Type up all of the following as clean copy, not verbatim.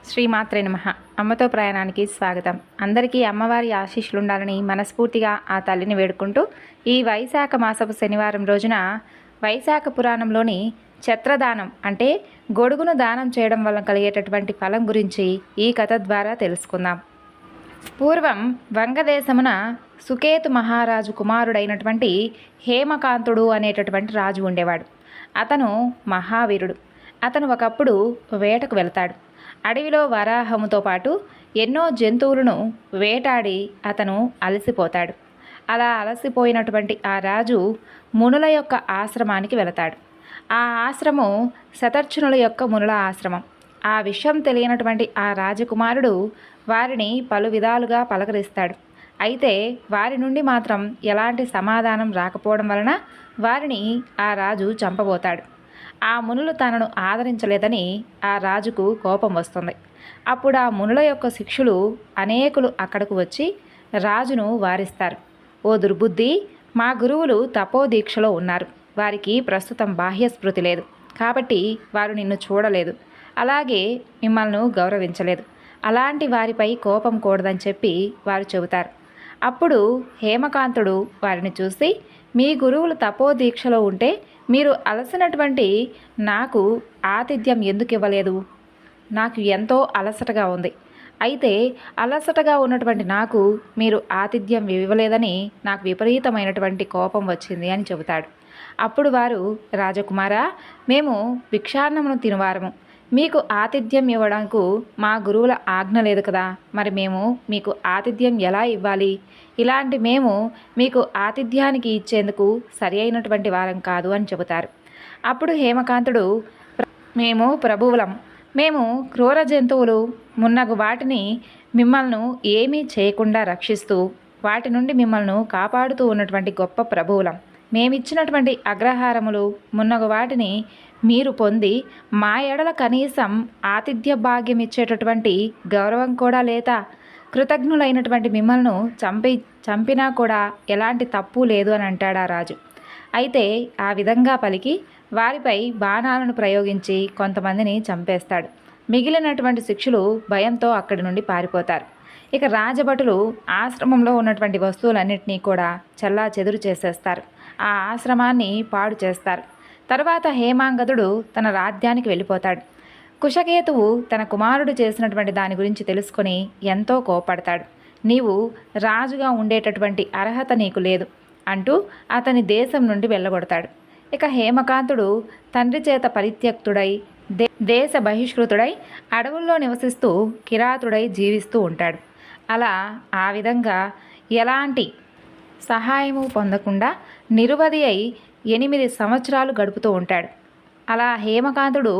శ్రీమాత్రే నమః. అమ్మతో ప్రయాణానికి స్వాగతం. అందరికీ అమ్మవారి ఆశీస్సులు ఉండాలని మనస్ఫూర్తిగా ఆ తల్లిని వేడుకుంటూ ఈ వైశాఖ మాసపు శనివారం రోజున వైశాఖ పురాణంలోని ఛత్రదానం అంటే గొడుగును దానం చేయడం వల్ల కలిగేటటువంటి ఫలం గురించి ఈ కథ ద్వారా తెలుసుకుందాం. పూర్వం వంగదేశమున సుకేతు మహారాజు కుమారుడైనటువంటి హేమకాంతుడు అనేటటువంటి రాజు ఉండేవాడు. అతను మహావీరుడు. అతను ఒకప్పుడు వేటకు వెళ్తాడు. అడవిలో వరాహముతో పాటు ఎన్నో జంతువులను వేటాడి అతను అలసిపోతాడు. అలా అలసిపోయినటువంటి ఆ రాజు మునుల యొక్క ఆశ్రమానికి వెళతాడు. ఆ ఆశ్రమం శతర్చునుల యొక్క మునుల ఆశ్రమం. ఆ విషయం తెలియనటువంటి ఆ రాజకుమారుడు వారిని పలు విధాలుగా పలకరిస్తాడు. అయితే వారి నుండి మాత్రం ఎలాంటి సమాధానం రాకపోవడం వలన వారిని ఆ రాజు చంపబోతాడు. ఆ మునులు తనను ఆదరించలేదని ఆ రాజుకు కోపం వస్తుంది. అప్పుడు ఆ మునుల యొక్క శిష్యులు అనేకులు అక్కడకు వచ్చి రాజును వారిస్తారు. ఓ దుర్బుద్ధి, మా గురువులు తపోదీక్షలో ఉన్నారు. వారికి ప్రస్తుతం బాహ్యస్మృతి లేదు. కాబట్టి వారు నిన్ను చూడలేదు. అలాగే మిమ్మల్ని గౌరవించలేదు. అలాంటి వారిపై కోపం కూడదని చెప్పి వారు చెబుతారు. అప్పుడు హేమకాంతుడు వారిని చూసి, మీ గురువులు తపోదీక్షలో ఉంటే మీరు అలసినటువంటి నాకు ఆతిథ్యం ఎందుకు ఇవ్వలేదు? నాకు ఎంతో అలసటగా ఉంది. అయితే అలసటగా ఉన్నటువంటి నాకు మీరు ఆతిథ్యం ఇవ్వలేదని నాకు విపరీతమైనటువంటి కోపం వచ్చింది అని చెబుతాడు. అప్పుడు వారు, రాజకుమారా, మేము భిక్షాన్నమును తినవారము. మీకు ఆతిథ్యం ఇవ్వడానికి మా గురువుల ఆజ్ఞ లేదు కదా, మరి మేము మీకు ఆతిథ్యం ఎలా ఇవ్వాలి? ఇలాంటి మేము మీకు ఆతిథ్యానికి ఇచ్చేందుకు సరి అయినటువంటి వారం కాదు అని చెబుతారు. అప్పుడు హేమకాంతుడు, మేము ప్రభువులం. మేము క్రూర జంతువులు మున్నగు వాటిని మిమ్మల్ని ఏమీ చేయకుండా రక్షిస్తూ వాటి నుండి మిమ్మల్ని కాపాడుతూ ఉన్నటువంటి గొప్ప ప్రభువులం. మేమిచ్చినటువంటి అగ్రహారములు మున్నగు వాటిని మీరు పొంది మా ఎడల కనీసం ఆతిథ్య భాగ్యం ఇచ్చేటటువంటి గౌరవం కూడా లేదా? కృతజ్ఞులైనటువంటి మిమ్మల్ని చంపినా కూడా ఎలాంటి తప్పు లేదు అని అంటాడా రాజు. అయితే ఆ విధంగా పలికి వారిపై బాణాలను ప్రయోగించి కొంతమందిని చంపేస్తాడు. మిగిలినటువంటి శిష్యులు భయంతో అక్కడి నుండి పారిపోతారు. ఇక రాజభటులు ఆశ్రమంలో ఉన్నటువంటి వస్తువులన్నింటినీ కూడా చెల్లా చెదురు చేసేస్తారు. ఆ ఆశ్రమాన్ని పాడు చేస్తారు. తర్వాత హేమాంగదుడు తన రాజ్యానికి వెళ్ళిపోతాడు. కుశకేతువు తన కుమారుడు చేసినటువంటి దాని గురించి తెలుసుకొని ఎంతో కోపడతాడు. నీవు రాజుగా ఉండేటటువంటి అర్హత నీకు లేదు అంటూ అతని దేశం నుండి వెళ్ళగొడతాడు. ఇక హేమకాంతుడు తండ్రి చేత పరిత్యక్తుడై దేశ బహిష్కృతుడై అడవుల్లో నివసిస్తూ కిరాతుడై జీవిస్తూ ఉంటాడు. అలా ఆ విధంగా ఎలాంటి సహాయము పొందకుండా నిరువధి అయి 8 సంవత్సరాలు గడుపుతూ ఉంటాడు. అలా హేమకాంతుడు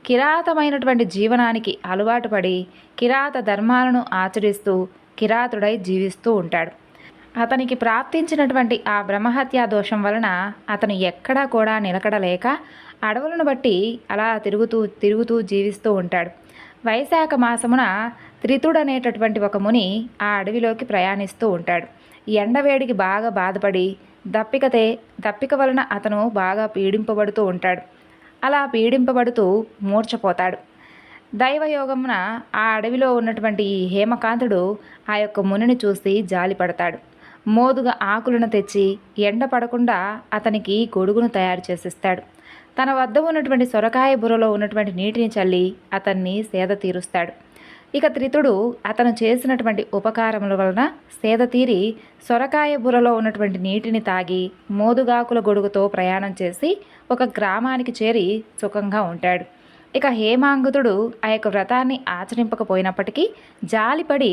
కిరాతమైనటువంటి జీవనానికి అలవాటు పడి కిరాత ధర్మాలను ఆచరిస్తూ కిరాతుడై జీవిస్తూ ఉంటాడు. అతనికి ప్రాప్తించినటువంటి ఆ బ్రహ్మహత్యా దోషం వలన అతను ఎక్కడా కూడా నిలకడలేక అడవులను బట్టి అలా తిరుగుతూ జీవిస్తూ ఉంటాడు. వైశాఖ మాసమున త్రితుడనేటటువంటి ఒక ముని ఆ అడవిలోకి ప్రయాణిస్తూ ఉంటాడు. ఎండవేడికి బాగా బాధపడి దప్పిక వలన అతను బాగా పీడింపబడుతూ ఉంటాడు. అలా పీడింపబడుతూ మూర్ఛపోతాడు. దైవయోగమున ఆ అడవిలో ఉన్నటువంటి ఈ హేమకాంతుడు ఆ యొక్క మునిని చూసి జాలిపడతాడు. మోదుగా ఆకులను తెచ్చి ఎండ పడకుండా అతనికి గొడుగును తయారు చేసిస్తాడు. తన వద్ద ఉన్నటువంటి సొరకాయ బుర్రలో ఉన్నటువంటి నీటిని చల్లి అతన్ని సేద తీరుస్తాడు. ఇక త్రితుడు అతను చేసినటువంటి ఉపకారముల వలన సేద తీరి సొరకాయ బుర్రలో ఉన్నటువంటి నీటిని తాగి మోదుగాకుల గొడుగుతో ప్రయాణం చేసి ఒక గ్రామానికి చేరి సుఖంగా ఉంటాడు. ఇక హేమాంగదుడు ఆ యొక్క వ్రతాన్ని ఆచరింపకపోయినప్పటికీ జాలిపడి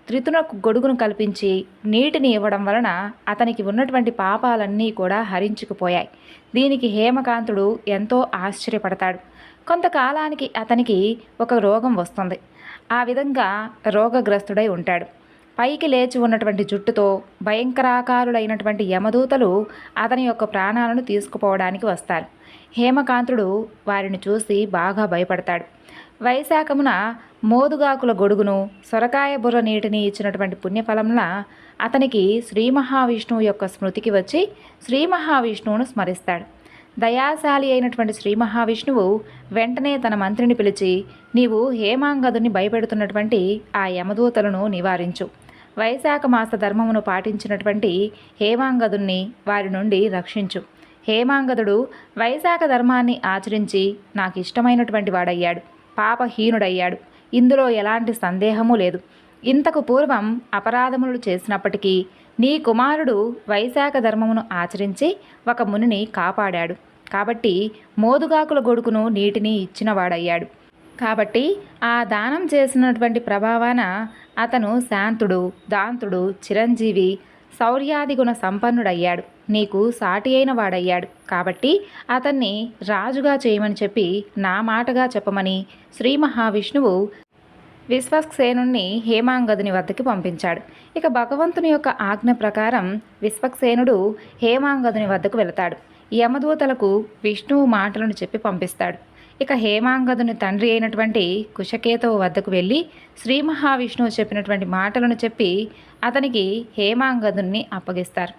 త్రితునకు గొడుగును కల్పించి నీటిని ఇవ్వడం వలన అతనికి ఉన్నటువంటి పాపాలన్నీ కూడా హరించుకుపోయాయి. దీనికి హేమకాంతుడు ఎంతో ఆశ్చర్యపడతాడు. కొంతకాలానికి అతనికి ఒక రోగం వస్తుంది. ఆ విధంగా రోగగ్రస్తుడై ఉంటాడు. పైకి లేచి ఉన్నటువంటి జుట్టుతో భయంకరాకారులైనటువంటి యమదూతలు అతని యొక్క ప్రాణాలను తీసుకుపోవడానికి వస్తారు. హేమకాంతుడు వారిని చూసి బాగా భయపడతాడు. వైశాఖమున మోదుగాకుల గొడుగును సొరకాయ బుర్ర నీటిని ఇచ్చినటువంటి పుణ్యఫలంన అతనికి శ్రీ మహావిష్ణువు యొక్క స్మృతికి వచ్చి శ్రీ మహావిష్ణువును స్మరిస్తాడు. దయాశాలి అయినటువంటి శ్రీ మహావిష్ణువు వెంటనే తన మంత్రిని పిలిచి, నీవు హేమాంగదుని భయపెడుతున్నటువంటి ఆ యమదూతలను నివారించు. వైశాఖ మాస ధర్మమును పాటించినటువంటి హేమాంగదుణ్ణి వారి నుండి రక్షించు. హేమాంగదుడు వైశాఖ ధర్మాన్ని ఆచరించి నాకు ఇష్టమైనటువంటి వాడయ్యాడు, పాపహీనుడయ్యాడు. ఇందులో ఎలాంటి సందేహము లేదు. ఇంతకు పూర్వం అపరాధములు చేసినప్పటికీ నీ కుమారుడు వైశాఖ ధర్మమును ఆచరించి ఒక మునిని కాపాడాడు. కాబట్టి మోదుగాకుల గొడుగును నీటిని ఇచ్చినవాడయ్యాడు. కాబట్టి ఆ దానం చేసినటువంటి ప్రభావాన అతను శాంతుడు, దాంతుడు, చిరంజీవి, శౌర్యాదిగుణ సంపన్నుడయ్యాడు. నీకు సాటి అయిన వాడయ్యాడు. కాబట్టి అతన్ని రాజుగా చేయమని చెప్పి నా మాటగా చెప్పమని శ్రీ మహావిష్ణువు విశ్వక్సేనుణ్ణి హేమాంగదుని వద్దకి పంపించాడు. ఇక భగవంతుని యొక్క ఆజ్ఞ ప్రకారం విశ్వక్సేనుడు హేమాంగదుని వద్దకు వెళతాడు. యమదూతలకు విష్ణువు మాటలను చెప్పి పంపిస్తాడు. ఇక హేమాంగదుని తండ్రి అయినటువంటి కుశకేతువు వద్దకు వెళ్ళి శ్రీ మహావిష్ణువు చెప్పినటువంటి మాటలను చెప్పి అతనికి హేమాంగదుని అప్పగిస్తారు.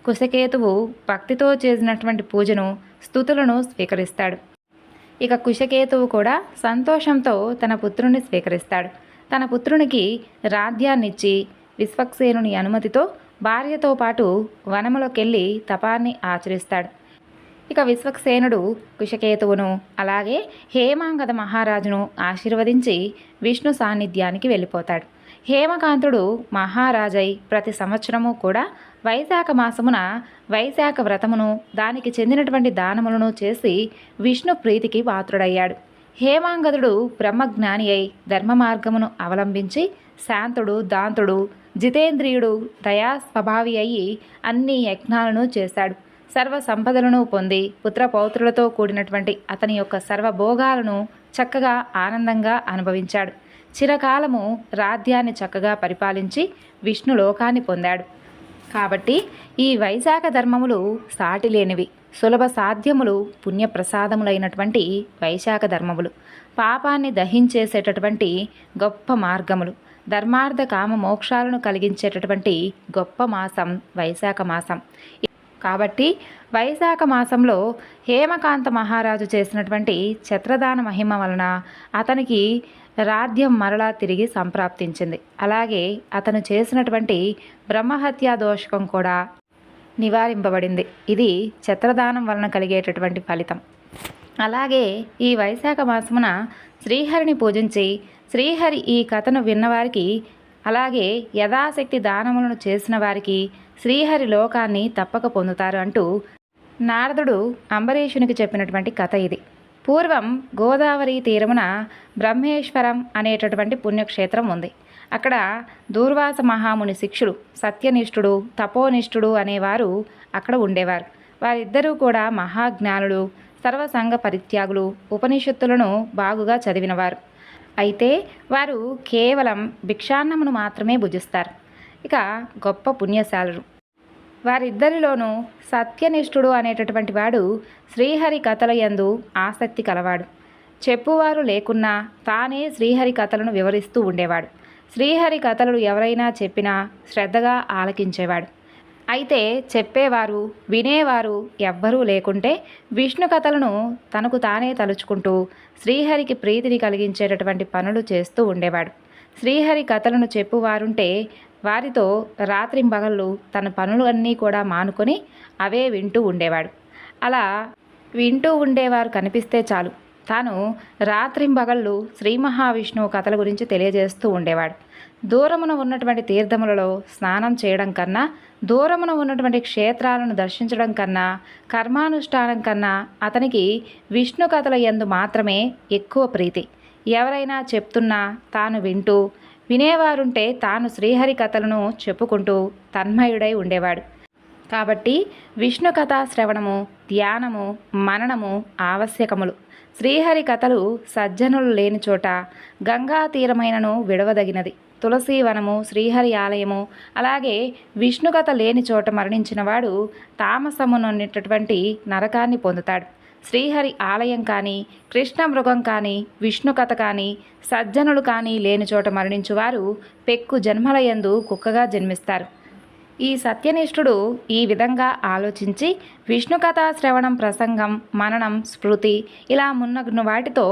కుశకేతువు భక్తితో చేసినటువంటి పూజను, స్తుతులను స్వీకరిస్తాడు. ఇక కుశకేతువు కూడా సంతోషంతో తన పుత్రుని స్వీకరిస్తాడు. తన పుత్రునికి రాధ్యాన్నిచ్చి విశ్వక్సేనుని అనుమతితో భార్యతో పాటు వనములోకెళ్ళి తపాన్ని ఆచరిస్తాడు. ఇక విశ్వక్సేనుడు కుశకేతువును అలాగే హేమాంగద మహారాజును ఆశీర్వదించి విష్ణు సాన్నిధ్యానికి వెళ్ళిపోతాడు. హేమకాంతుడు మహారాజై ప్రతి సంవత్సరము కూడా వైశాఖ మాసమున వైశాఖ వ్రతమును, దానికి చెందినటువంటి దానములను చేసి విష్ణు ప్రీతికి పాత్రుడయ్యాడు. హేమాంగదుడు బ్రహ్మజ్ఞాని అయి ధర్మ మార్గమును అవలంబించి శాంతుడు, దాంతుడు, జితేంద్రియుడు, దయా స్వభావి అయి అన్ని యజ్ఞాలను చేశాడు. సర్వ సంపదలను పొంది పుత్రపౌత్రులతో కూడినటువంటి అతని యొక్క సర్వభోగాలను చక్కగా ఆనందంగా అనుభవించాడు. చిరకాలము రాధ్యాన్ని చక్కగా పరిపాలించి విష్ణు లోకాన్ని పొందాడు. కాబట్టి ఈ వైశాఖ ధర్మములు సాటిలేనివి, సులభ సాధ్యములు, పుణ్యప్రసాదములైనటువంటి వైశాఖ ధర్మములు, పాపాన్ని దహించేసేటటువంటి గొప్ప మార్గములు, ధర్మార్థ కామ మోక్షాలను కలిగించేటటువంటి గొప్ప మాసం వైశాఖ మాసం. కాబట్టి వైశాఖ మాసంలో హేమకాంత మహారాజు చేసినటువంటి ఛత్రదాన మహిమ వలన అతనికి రాధ్యం మరలా తిరిగి సంప్రాప్తించింది. అలాగే అతను చేసినటువంటి బ్రహ్మహత్యా దోషకం కూడా నివారింపబడింది. ఇది ఛత్రదానం వలన కలిగేటటువంటి ఫలితం. అలాగే ఈ వైశాఖ మాసమున శ్రీహరిని పూజించి శ్రీహరి ఈ కథను విన్నవారికి, అలాగే యథాశక్తి దానములను చేసిన వారికి శ్రీహరి లోకాన్ని తప్పక పొందుతారు అంటూ నారదుడు అంబరీషునికి చెప్పినటువంటి కథ ఇది. పూర్వం గోదావరి తీరమున బ్రహ్మేశ్వరం అనేటటువంటి పుణ్యక్షేత్రం ఉంది. అక్కడ దూర్వాస మహాముని శిష్యుడు సత్యనిష్ఠుడు, తపోనిష్ఠుడు అనేవారు అక్కడ ఉండేవారు. వారిద్దరూ కూడా మహాజ్ఞానులు, సర్వసంగ పరిత్యాగులు, ఉపనిషత్తులను బాగుగా చదివినవారు. అయితే వారు కేవలం భిక్షాన్నమును మాత్రమే భుజిస్తారు. ఇక గొప్ప పుణ్యశాలురు. వారిద్దరిలోనూ సత్యనిష్ఠుడు అనేటటువంటి వాడు శ్రీహరి కథల యందు ఆసక్తి కలవాడు. చెప్పువారు లేకున్నా తానే శ్రీహరి కథలను వివరిస్తూ ఉండేవాడు. శ్రీహరి కథలు ఎవరైనా చెప్పినా శ్రద్ధగా ఆలకించేవాడు. అయితే చెప్పేవారు, వినేవారు ఎవ్వరూ లేకుంటే విష్ణు కథలను తనకు తానే తలుచుకుంటూ శ్రీహరికి ప్రీతిని కలిగించేటటువంటి పనులు చేస్తూ ఉండేవాడు. శ్రీహరి కథలను చెప్పువారుంటే వారితో రాత్రింబగళ్ళు తన పనులు అన్నీ కూడా మానుకొని అవే వింటూ ఉండేవాడు. అలా వింటూ ఉండేవారు కనిపిస్తే చాలు తాను రాత్రింబగళ్ళు శ్రీ మహావిష్ణువు కథల గురించి తెలియజేస్తూ ఉండేవాడు. దూరమున ఉన్నటువంటి తీర్థములలో స్నానం చేయడం కన్నా, దూరమున ఉన్నటువంటి క్షేత్రాలను దర్శించడం కన్నా, కర్మానుష్ఠానం కన్నా అతనికి విష్ణు కథల యందు మాత్రమే ఎక్కువ ప్రీతి. ఎవరైనా చెప్తున్నా తాను వింటూ, వినేవారుంటే తాను శ్రీహరి కథలను చెప్పుకుంటూ తన్మయుడై ఉండేవాడు. కాబట్టి విష్ణు కథా శ్రవణము, ధ్యానము, మననము ఆవశ్యకములు. శ్రీహరి కథలు సజ్జనులు లేని చోట గంగా తీరమైనను విడవదగినది. తులసీవనము, శ్రీహరి ఆలయము, అలాగే విష్ణుకథ లేని చోట మరణించినవాడు తామసమునటువంటి నరకాన్ని పొందుతాడు. శ్రీహరి ఆలయం కానీ, కృష్ణ మృగం కానీ, విష్ణుకథ కానీ, సజ్జనులు కానీ లేని చోట మరణించువారు పెక్కు జన్మలయందు కుక్కగా జన్మిస్తారు. ఈ సత్యనిష్ఠుడు ఈ విధంగా ఆలోచించి విష్ణు కథా శ్రవణం, ప్రసంగం, మననం, స్మృతి ఇలా మున్నగున్న వాటితో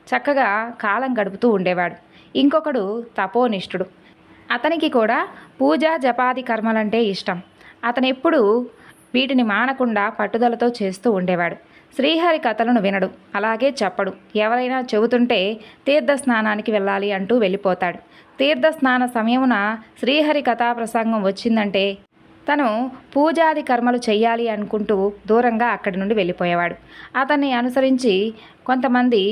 చక్కగా కాలం గడుపుతూ ఉండేవాడు. ఇంకొకడు తపోనిష్ఠుడు. అతనికి కూడా పూజ జపాది కర్మలంటే ఇష్టం. అతను ఎప్పుడూ వీటిని మానకుండా పట్టుదలతో చేస్తూ ఉండేవాడు. శ్రీహరి కథలను వినడు, అలాగే చెప్పడు. ఎవరైనా చెబుతుంటే తీర్థస్నానానికి వెళ్ళాలి అంటూ వెళ్ళిపోతాడు. తీర్థస్నాన సమయమున శ్రీహరి కథా ప్రసంగం వచ్చిందంటే తను పూజాది కర్మలు చెయ్యాలి అనుకుంటూ దూరంగా అక్కడి నుండి వెళ్ళిపోయేవాడు. అతన్ని అనుసరించి కొంతమంది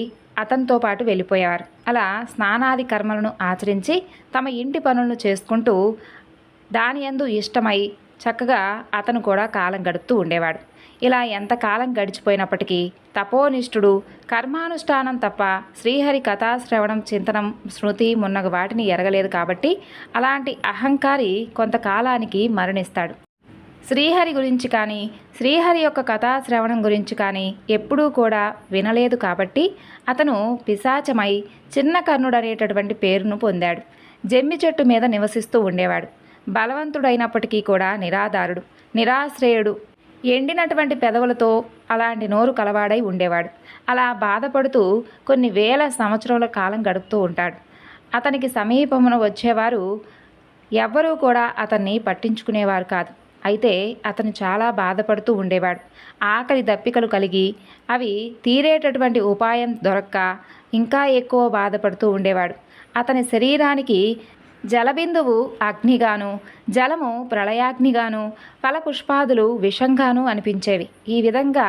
అతనితో పాటు వెళ్ళిపోయేవారు. అలా స్నానాది కర్మలను ఆచరించి తమ ఇంటి పనులను చేసుకుంటూ దాని యందు ఇష్టమై చక్కగా అతను కూడా కాలం గడుపుతూ ఉండేవాడు. ఇలా ఎంతకాలం గడిచిపోయినప్పటికీ తపోనిష్ఠుడు కర్మానుష్ఠానం తప్ప శ్రీహరి కథాశ్రవణం, చింతనం, స్మృతి మున్నగు వాటిని ఎరగలేదు. కాబట్టి అలాంటి అహంకారి కొంతకాలానికి మరణిస్తాడు. శ్రీహరి గురించి కానీ శ్రీహరి యొక్క కథాశ్రవణం గురించి కానీ ఎప్పుడూ కూడా వినలేదు. కాబట్టి అతను పిశాచమై చిన్న కర్ణుడనేటటువంటి పేరును పొందాడు. జమ్మి చెట్టు మీద నివసిస్తూ ఉండేవాడు. బలవంతుడైనప్పటికీ కూడా నిరాధారుడు, నిరాశ్రయుడు, ఎండినటువంటి పెదవులతో అలాంటి నోరు కలవాడై ఉండేవాడు. అలా బాధపడుతూ కొన్ని వేల సంవత్సరాల కాలం గడుపుతూ ఉంటాడు. అతనికి సమీపమున వచ్చేవారు ఎవ్వరూ కూడా అతన్ని పట్టించుకునేవారు కాదు. అయితే అతను చాలా బాధపడుతూ ఉండేవాడు. ఆకలి దప్పికలు కలిగి అవి తీరేటటువంటి ఉపాయం దొరక్క ఇంకా ఎక్కువ బాధపడుతూ ఉండేవాడు. అతని శరీరానికి జలబిందువు అగ్నిగాను, జలము ప్రళయాగ్నిగాను, ఫలపుష్పాదులు విషంగాను అనిపించేవి. ఈ విధంగా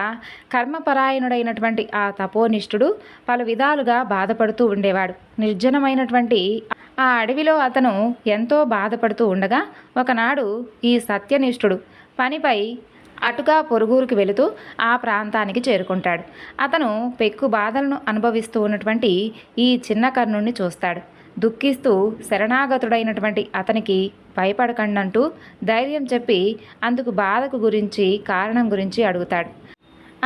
కర్మపరాయణుడైనటువంటి ఆ తపోనిష్ఠుడు పలు విధాలుగా బాధపడుతూ ఉండేవాడు. నిర్జనమైనటువంటి ఆ అడవిలో అతను ఎంతో బాధపడుతూ ఉండగా ఒకనాడు ఈ సత్యనిష్ఠుడు పనిపై అటుగా పొరుగురికి వెళుతూ ఆ ప్రాంతానికి చేరుకుంటాడు. అతను పెక్కు బాధలను అనుభవిస్తూ ఉన్నటువంటి ఈ చిన్న కర్ణుణ్ణి చూస్తాడు. దుఃఖిస్తూ శరణాగతుడైనటువంటి అతనికి భయపడకండంటూ ధైర్యం చెప్పి అందుకు బాధకు గురించి, కారణం గురించి అడుగుతాడు.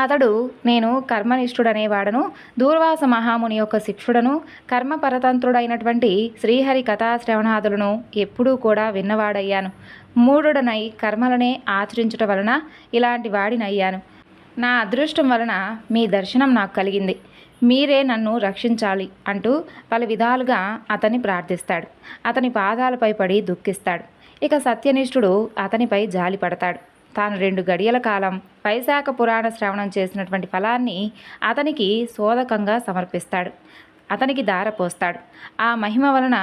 అతడు, నేను కర్మనిష్ఠుడనేవాడను, దూర్వాస మహాముని యొక్క శిక్షుడను, కర్మపరతంత్రుడైనటువంటి శ్రీహరి కథాశ్రవణాదులను ఎప్పుడూ కూడా విన్నవాడయ్యాను. మూఢుడనై కర్మలనే ఆచరించుట వలన ఇలాంటి వాడినయ్యాను. నా అదృష్టం వలన మీ దర్శనం నాకు కలిగింది. మీరే నన్ను రక్షించాలి అంటూ పలు విధాలుగా అతన్ని ప్రార్థిస్తాడు. అతని పాదాలపై పడి దుఃఖిస్తాడు. ఇక సత్యనిష్ఠుడు అతనిపై జాలి పడతాడు. తాను 2 గడియల కాలం వైశాఖ పురాణ శ్రవణం చేసినటువంటి ఫలాన్ని అతనికి సోదకంగా సమర్పిస్తాడు. అతనికి దారపోస్తాడు. ఆ మహిమ వలన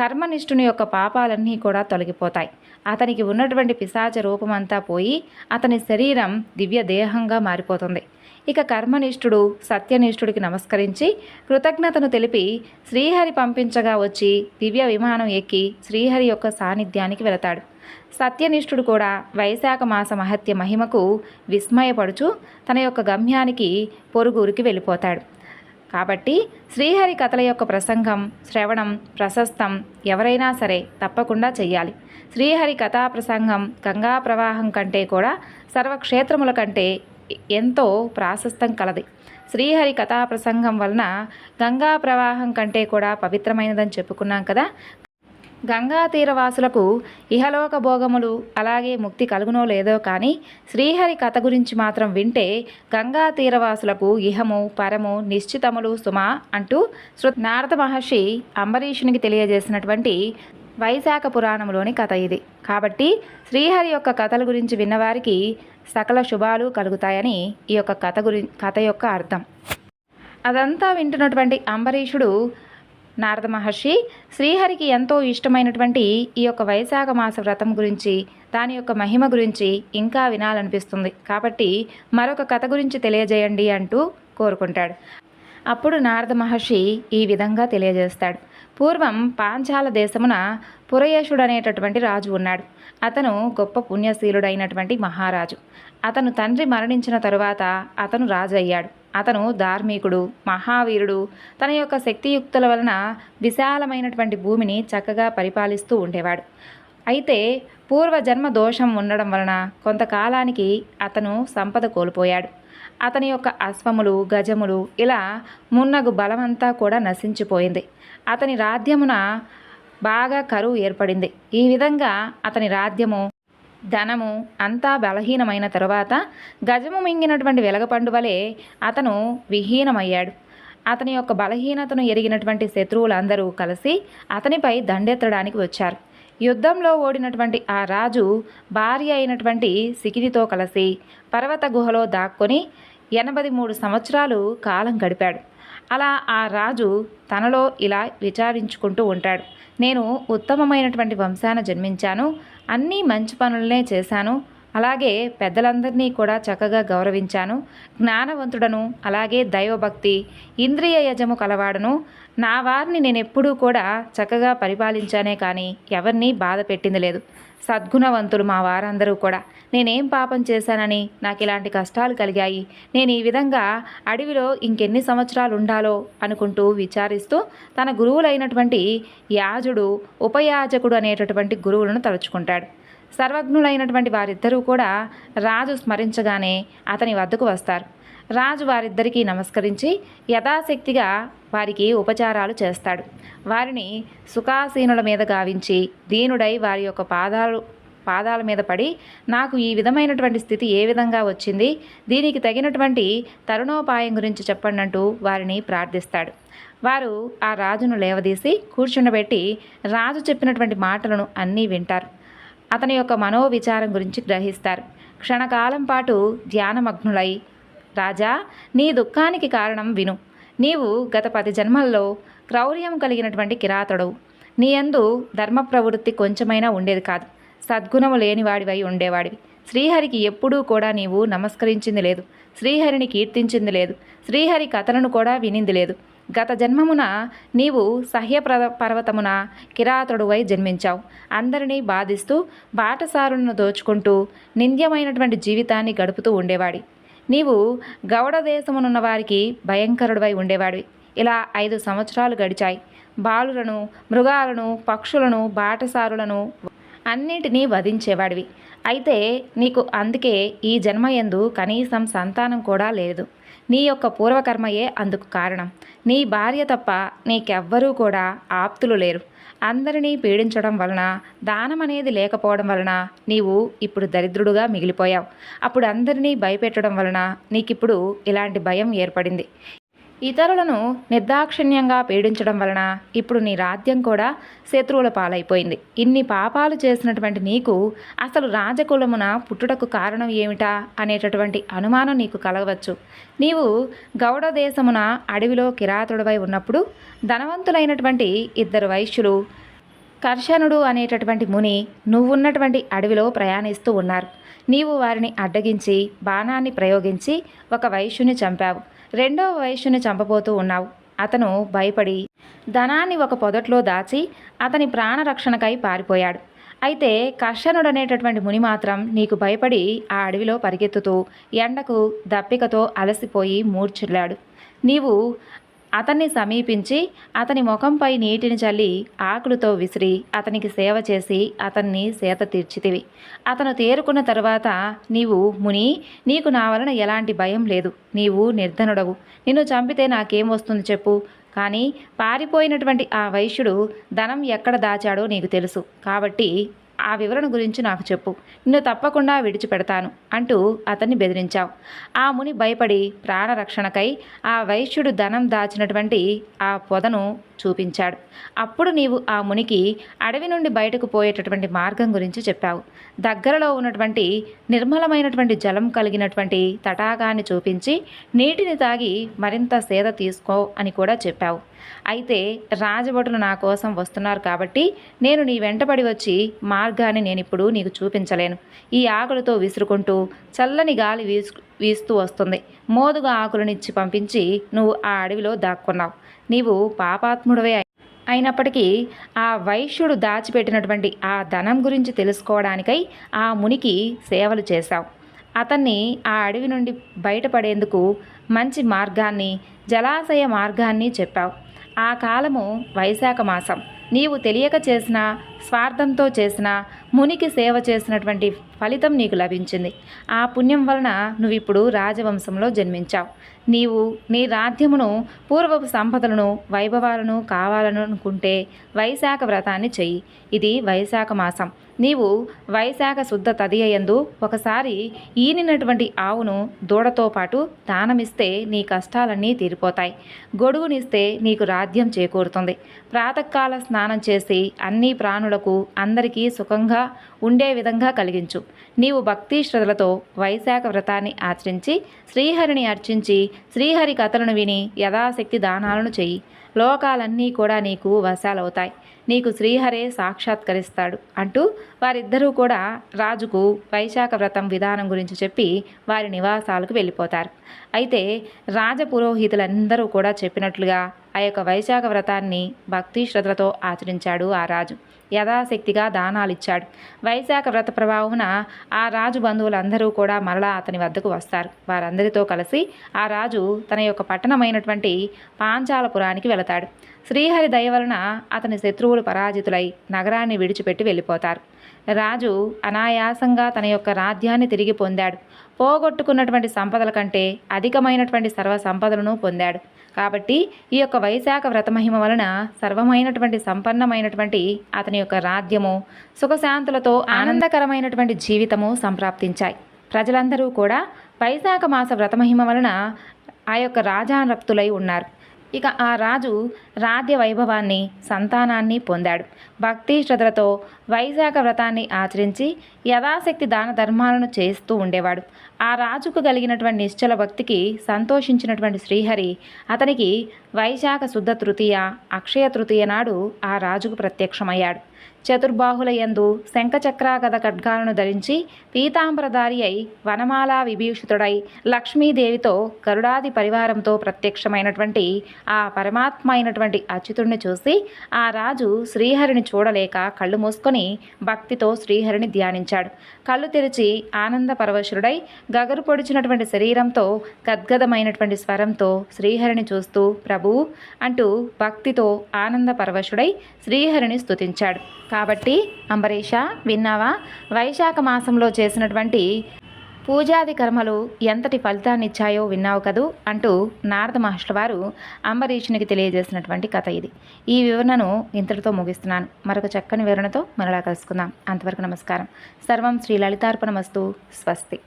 కర్మనిష్ఠుని యొక్క పాపాలన్నీ కూడా తొలగిపోతాయి. అతనికి ఉన్నటువంటి పిశాచ రూపమంతా పోయి అతని శరీరం దివ్య దేహంగా మారిపోతుంది. ఇక కర్మనిష్ఠుడు సత్యనిష్ఠుడికి నమస్కరించి కృతజ్ఞతను తెలిపి శ్రీహరి పంపించగా వచ్చి దివ్య విమానం ఎక్కి శ్రీహరి యొక్క సాన్నిధ్యానికి వెళతాడు. సత్యనిష్ఠుడు కూడా వైశాఖ మాస మహత్య మహిమకు విస్మయపడుచు తన యొక్క గమ్యానికి పొరుగురికి వెళ్ళిపోతాడు. కాబట్టి శ్రీహరి కథల యొక్క ప్రసంగం, శ్రవణం ప్రశస్తం ఎవరైనా సరే తప్పకుండా చెయ్యాలి. శ్రీహరి కథా ప్రసంగం గంగా ప్రవాహం కంటే కూడా సర్వక్షేత్రముల కంటే ఎంతో ప్రాశస్తం కలది. శ్రీహరి కథా ప్రసంగం వలన గంగా ప్రవాహం కంటే కూడా పవిత్రమైనదని చెప్పుకున్నాం కదా. గంగా తీరవాసులకు ఇహలోక భోగములు అలాగే ముక్తి కలుగునో లేదో కానీ శ్రీహరి కథ గురించి మాత్రం వింటే గంగా తీరవాసులకు ఇహము పరము నిశ్చితములు సుమా అంటూ నారద మహర్షి అంబరీషునికి తెలియజేసినటువంటి వైశాఖ పురాణంలోని కథ ఇది. కాబట్టి శ్రీహరి యొక్క కథల గురించి విన్నవారికి సకల శుభాలు కలుగుతాయని ఈ యొక్క కథ యొక్క అర్థం. అదంతా వింటున్నటువంటి అంబరీషుడు నారద మహర్షి శ్రీహరికి ఎంతో ఇష్టమైనటువంటి ఈ యొక్క వైశాఖ మాస వ్రతం గురించి, దాని యొక్క మహిమ గురించి ఇంకా వినాలనిపిస్తుంది. కాబట్టి మరొక కథ గురించి తెలియజేయండి అంటూ కోరుకుంటాడు. అప్పుడు నారద మహర్షి ఈ విధంగా తెలియజేస్తాడు. పూర్వం పాంచాల దేశమున పురయేషుడు అనేటటువంటి రాజు ఉన్నాడు. అతను గొప్ప పుణ్యశీలుడైనటువంటి మహారాజు. అతను తండ్రి మరణించిన తరువాత అతను రాజు అయ్యాడు. అతను ధార్మికుడు, మహావీరుడు. తన యొక్క శక్తియుక్తుల వలన విశాలమైనటువంటి భూమిని చక్కగా పరిపాలిస్తూ ఉండేవాడు. అయితే పూర్వజన్మ దోషం ఉండడం వలన కొంతకాలానికి అతను సంపద కోల్పోయాడు. అతని యొక్క అశ్వములు, గజములు ఇలా మున్నగు బలమంతా కూడా నశించిపోయింది. అతని రాజ్యమున బాగా కరువు ఏర్పడింది. ఈ విధంగా అతని రాజ్యము ధనము అంతా బలహీనమైన తరువాత గజము మింగినటువంటి వెలగపండు వలె అతను విహీనమయ్యాడు. అతని యొక్క బలహీనతను ఎరిగినటువంటి శత్రువులందరూ కలిసి అతనిపై దండెత్తడానికి వచ్చారు. యుద్ధంలో ఓడినటువంటి ఆ రాజు భార్య అయినటువంటి సికినితో కలిసి పర్వత గుహలో దాక్కొని 83 సంవత్సరాలు కాలం గడిపాడు. అలా ఆ రాజు తనలో ఇలా విచారించుకుంటూ ఉంటాడు. నేను ఉత్తమమైనటువంటి వంశాన జన్మించాను, అన్నీ మంచి పనులనే చేశాను, అలాగే పెద్దలందరినీ కూడా చక్కగా గౌరవించాను, జ్ఞానవంతుడను, అలాగే దైవభక్తి ఇంద్రియ యజము కలవాడను, నా వారిని నేనెప్పుడూ కూడా చక్కగా పరిపాలించానే కానీ ఎవరిని బాధ పెట్టింది లేదు. సద్గుణవంతులు మా వారందరూ కూడా. నేనేం పాపం చేశానని నాకు ఇలాంటి కష్టాలు కలిగాయి, నేను ఈ విధంగా అడవిలో ఇంకెన్ని సంవత్సరాలు ఉండాలో అనుకుంటూ విచారిస్తూ తన గురువులైనటువంటి యాజుడు, ఉపయాజకుడు అనేటటువంటి గురువులను తలుచుకుంటాడు. సర్వజ్ఞులైనటువంటి వారిద్దరూ కూడా రాజు స్మరించగానే అతని వద్దకు వస్తారు. రాజు వారిద్దరికీ నమస్కరించి యథాశక్తిగా వారికి ఉపచారాలు చేస్తాడు. వారిని సుఖాసీనుల మీద గావించి దీనుడై వారి యొక్క పాదాల మీద పడి, నాకు ఈ విధమైనటువంటి స్థితి ఏ విధంగా వచ్చింది, దీనికి తగినటువంటి తరుణోపాయం గురించి చెప్పండి అంటూ వారిని ప్రార్థిస్తాడు. వారు ఆ రాజును లేవదీసి కూర్చుండబెట్టి రాజు చెప్పినటువంటి మాటలను అన్నీ వింటారు. అతని యొక్క మనోవిచారం గురించి గ్రహిస్తారు. క్షణకాలం పాటు ధ్యానమగ్నులై, రాజా, నీ దుఃఖానికి కారణం విను. నీవు గత 10 జన్మల్లో క్రౌర్యం కలిగినటువంటి కిరాతుడవు. నీ యందు ధర్మ ప్రవృత్తి కొంచెమైనా ఉండేది కాదు. సద్గుణము లేనివాడివై ఉండేవాడివి. శ్రీహరికి ఎప్పుడూ కూడా నీవు నమస్కరించింది లేదు, శ్రీహరిని కీర్తించింది లేదు, శ్రీహరి కథలను కూడా వినింది లేదు. గత జన్మమున నీవు పర్వతమున కిరాతుడువై జన్మించావు. అందరినీ బాధిస్తూ బాటసారులను దోచుకుంటూ నింద్యమైనటువంటి జీవితాన్ని గడుపుతూ ఉండేవాడి. నీవు గౌడ దేశమునున్న వారికి భయంకరుడివై ఉండేవాడివి. ఇలా 5 సంవత్సరాలు గడిచాయి. బాలులను, మృగాలను, పక్షులను, బాటసారులను అన్నింటినీ వధించేవాడివి. అయితే నీకు అందుకే ఈ జన్మయందు కనీసం సంతానం కూడా లేదు. నీ యొక్క పూర్వకర్మయే అందుకు కారణం. నీ భార్య తప్ప నీకెవ్వరూ కూడా ఆప్తులు లేరు. అందరినీ పీడించడం వలన, దానం అనేది లేకపోవడం వలన నీవు ఇప్పుడు దరిద్రుడుగా మిగిలిపోయావు. అప్పుడు అందరినీ భయపెట్టడం వలన నీకిప్పుడు ఇలాంటి భయం ఏర్పడింది. ఇతరులను నిర్దాక్షిణ్యంగా పీడించడం వలన ఇప్పుడు నీ రాజ్యం కూడా శత్రువుల పాలైపోయింది. ఇన్ని పాపాలు చేసినటువంటి నీకు అసలు రాజకులమున పుట్టుటకు కారణం ఏమిటా అనేటటువంటి అనుమానం నీకు కలగవచ్చు. నీవు గౌడ దేశమున అడవిలో కిరాతుడివై ఉన్నప్పుడు ధనవంతులైనటువంటి 2 వైశ్యులు, కర్షణుడు అనేటటువంటి ముని నువ్వున్నటువంటి అడవిలో ప్రయాణిస్తూ ఉన్నారు. నీవు వారిని అడ్డగించి బాణాన్ని ప్రయోగించి ఒక వైశ్యుని చంపావు. 2వ వైశ్యుని చంపబోతూ ఉన్నావు. అతను భయపడి ధనాన్ని ఒక పొదట్లో దాచి అతని ప్రాణరక్షణకై పారిపోయాడు. అయితే కర్షణుడనేటటువంటి ముని మాత్రం నీకు భయపడి ఆ అడవిలో పరిగెత్తుతూ ఎండకు దప్పికతో అలసిపోయి మూర్ఛిల్లాడు. నీవు అతన్ని సమీపించి అతని ముఖంపై నీటిని చల్లి ఆకులతో విసిరి అతనికి సేవ చేసి అతన్ని సేత తీర్చితివి. అతను తేరుకున్న తరువాత నీవు, ముని, నీకు నా వలన ఎలాంటి భయం లేదు, నీవు నిర్ధనుడవు, నిన్ను చంపితే నాకేం వస్తుంది చెప్పు. కానీ పారిపోయినటువంటి ఆ వైశ్యుడు ధనం ఎక్కడ దాచాడో నీకు తెలుసు కాబట్టి ఆ వివరణ గురించి నాకు చెప్పు, నిన్ను తప్పకుండా విడిచిపెడతాను అంటూ అతన్ని బెదిరించావు. ఆ ముని భయపడి ప్రాణరక్షణకై ఆ వైశ్యుడు ధనం దాచినటువంటి ఆ పొదను చూపించాడు. అప్పుడు నీవు ఆ మునికి అడవి నుండి బయటకు పోయేటటువంటి మార్గం గురించి చెప్పావు. దగ్గరలో ఉన్నటువంటి నిర్మలమైనటువంటి జలం కలిగినటువంటి తటాకాన్ని చూపించి నీటిని తాగి మరింత సేద తీసుకో అని కూడా చెప్పావు. అయితే రాజభటులు నా కోసం వస్తున్నారు కాబట్టి నేను నీ వెంటబడి వచ్చి మార్గాన్ని నేనిప్పుడు నీకు చూపించలేను. ఈ ఆకులతో విసురుకుంటూ చల్లని గాలి వీస్తూ వస్తుంది. మోదుగా ఆకులనిచ్చి పంపించి నువ్వు ఆ అడవిలో దాక్కున్నావు. నీవు పాపాత్ముడివే అయినప్పటికీ ఆ వైశ్యుడు దాచిపెట్టినటువంటి ఆ ధనం గురించి తెలుసుకోవడానికై ఆ మునికి సేవలు చేశావు. అతన్ని ఆ అడవి నుండి బయటపడేందుకు మంచి మార్గాన్ని, జలాశయ మార్గాన్ని చెప్పావు. ఆ కాలము వైశాఖ మాసం. నీవు తెలియక చేసిన స్వార్థంతో చేసిన మునికి సేవ చేసినటువంటి ఫలితం నీకు లభించింది. ఆ పుణ్యం వలన నువ్వు ఇప్పుడు రాజవంశంలో జన్మించావు. నీవు నీ రాజ్యమును, పూర్వపు సంపదలను, వైభవాలను కావాలను అనుకుంటే వైశాఖ వ్రతాన్ని చెయ్యి. ఇది వైశాఖ మాసం. నీవు వైశాఖ శుద్ధ తదియయందు ఒకసారి ఈనినటువంటి ఆవును దూడతో పాటు దానమిస్తే నీ కష్టాలన్నీ తీరిపోతాయి. గొడుగునిస్తే నీకు రాజ్యం చేకూరుతుంది. ప్రాతకాల స్నానం చేసి అన్ని ప్రాణులకు అందరికీ సుఖంగా ఉండే విధంగా కలిగించు. నీవు భక్తి శ్రద్ధలతో వైశాఖ వ్రతాన్ని ఆచరించి శ్రీహరిని అర్చించి శ్రీహరి కథలను విని యథాశక్తి దానాలను చెయ్యి. లోకాలన్నీ కూడా నీకు వశాలవుతాయి. నీకు శ్రీహరే సాక్షాత్కరిస్తాడు అంటూ వారిద్దరూ కూడా రాజుకు వైశాఖ వ్రతం విధానం గురించి చెప్పి వారి నివాసాలకు వెళ్ళిపోతారు. అయితే రాజపురోహితులందరూ కూడా చెప్పినట్లుగా ఆ యొక్క వైశాఖ వ్రతాన్ని భక్తి శ్రద్ధలతో ఆచరించాడు ఆ రాజు. యథాశక్తిగా దానాలిచ్చాడు. వైశాఖ వ్రత ప్రభావమున ఆ రాజు బంధువులందరూ కూడా మరలా అతని వద్దకు వస్తారు. వారందరితో కలిసి ఆ రాజు తన యొక్క పట్టణమైనటువంటి పాంచాలపురానికి వెళతాడు. శ్రీహరి దయ వలన అతని శత్రువులు పరాజితులై నగరాన్ని విడిచిపెట్టి వెళ్ళిపోతారు. రాజు అనాయాసంగా తన యొక్క రాజ్యాన్ని తిరిగి పొందాడు. పోగొట్టుకున్నటువంటి సంపదల కంటే అధికమైనటువంటి సర్వ సంపదలను పొందాడు. కాబట్టి ఈ యొక్క వైశాఖ వ్రత మహిమ వలన సర్వమైనటువంటి సంపన్నమైనటువంటి అతని యొక్క రాజ్యము సుఖశాంతులతో ఆనందకరమైనటువంటి జీవితము సంప్రాప్తించాయి. ప్రజలందరూ కూడా వైశాఖ మాస వ్రతమహిమ వలన ఆ యొక్క రాజానక్తులై ఉన్నారు. ఇక ఆ రాజు రాజ్య వైభవాన్ని, సంతానాన్ని పొందాడు. భక్తి శ్రద్ధలతో వైశాఖ వ్రతాన్ని ఆచరించి యథాశక్తి దాన ధర్మాలను చేస్తూ ఉండేవాడు. ఆ రాజుకు కలిగినటువంటి నిశ్చల భక్తికి సంతోషించినటువంటి శ్రీహరి అతనికి వైశాఖ శుద్ధ తృతీయ, అక్షయ తృతీయ నాడు ఆ రాజుకు ప్రత్యక్షమయ్యాడు. చతుర్బాహుల యందు శంఖచక్రాగద ఖడ్గాలను ధరించి పీతాంబరధారి అయి వనమాలా విభీషితుడై లక్ష్మీదేవితో గరుడాది పరివారంతో ప్రత్యక్షమైనటువంటి ఆ పరమాత్మ అయినటువంటి అచ్యుతుడిని చూసి ఆ రాజు శ్రీహరిని చూడలేక కళ్ళు మూసుకొని భక్తితో శ్రీహరిని ధ్యానించాడు. కళ్ళు తెరిచి ఆనంద పరవశుడై గగరు పొడిచినటువంటి శరీరంతో గద్గదమైనటువంటి స్వరంతో శ్రీహరిని చూస్తూ ప్రభు అంటూ భక్తితో ఆనంద పరవశుడై శ్రీహరిని స్తుతించాడు. కాబట్టి అంబరీష, విన్నావా? వైశాఖ మాసంలో చేసినటువంటి పూజాది కర్మలు ఎంతటి ఫలితాన్ని ఇచ్చాయో విన్నావు కదూ అంటూ నారద మహర్షుల వారు అంబరీషునికి తెలియజేసినటువంటి కథ ఇది. ఈ వివరణను ఇంతటితో ముగిస్తున్నాను. మరొక చక్కని వివరణతో మరలా కలుసుకుందాం. అంతవరకు నమస్కారం. సర్వం శ్రీ లలితార్పణమస్తు. స్వస్తి.